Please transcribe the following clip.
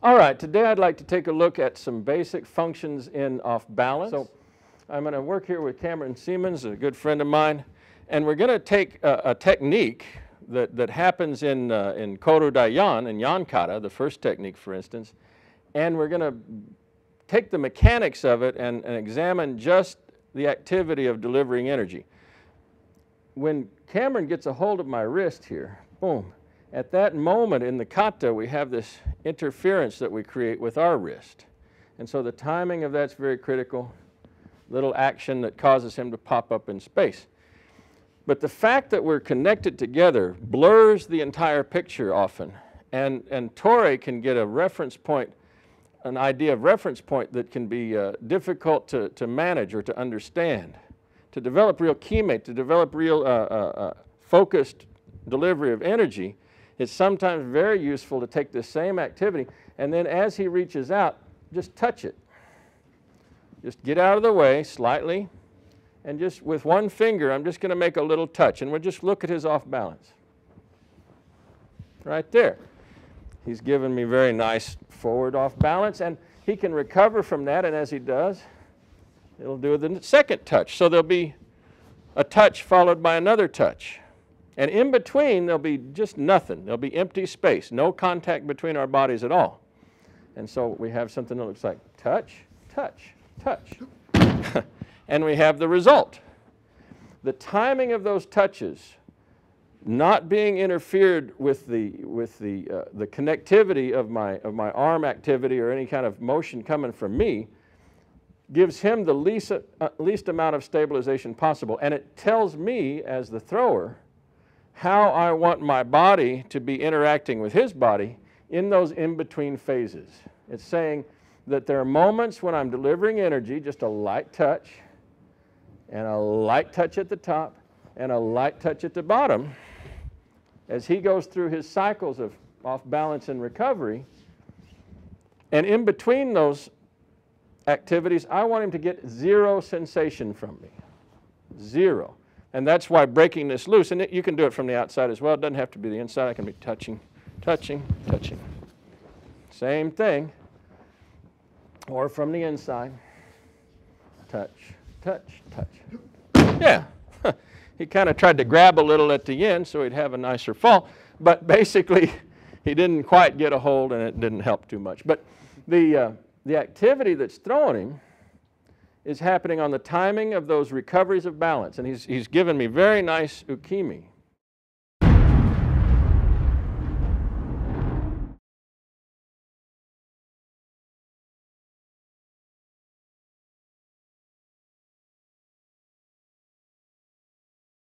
All right, today I'd like to take a look at some basic functions in off balance. So I'm going to work here with Cameron Siemens, a good friend of mine, and we're going to take a technique that happens in Koru Daiyan, in Yankata, the first technique for instance, and we're going to take the mechanics of it and examine just the activity of delivering energy. When Cameron gets a hold of my wrist here, boom, at that moment in the kata we have this interference that we create with our wrist. And so the timing of that's very critical, little action that causes him to pop up in space. But the fact that we're connected together blurs the entire picture often, and Torei can get a reference point, an idea of reference point that can be difficult to manage or to understand. To develop real kime, to develop real focused delivery of energy, it's sometimes very useful to take the same activity and then as he reaches out, just touch it. Just get out of the way slightly and just with one finger, I'm just going to make a little touch and we'll just look at his off balance. Right there. He's given me very nice forward off balance and he can recover from that, and as he does, it'll do the second touch. So there'll be a touch followed by another touch. And in between, there'll be just nothing. There'll be empty space, no contact between our bodies at all. And so we have something that looks like touch, touch, touch. And we have the result. The timing of those touches not being interfered with the connectivity of my arm activity or any kind of motion coming from me gives him the least amount of stabilization possible. And it tells me as the thrower how I want my body to be interacting with his body in those in-between phases. It's saying that there are moments when I'm delivering energy, just a light touch, and a light touch at the top, and a light touch at the bottom. As he goes through his cycles of off balance and recovery, and in between those activities, I want him to get zero sensation from me. Zero. And that's why breaking this loose, and you can do it from the outside as well. It doesn't have to be the inside. I can be touching, touching, touching. Same thing. Or from the inside. Touch, touch, touch. Yeah. He kind of tried to grab a little at the end so he'd have a nicer fall. But basically, he didn't quite get a hold and it didn't help too much. But the activity that's throwing him is happening on the timing of those recoveries of balance. And he's given me very nice ukimi.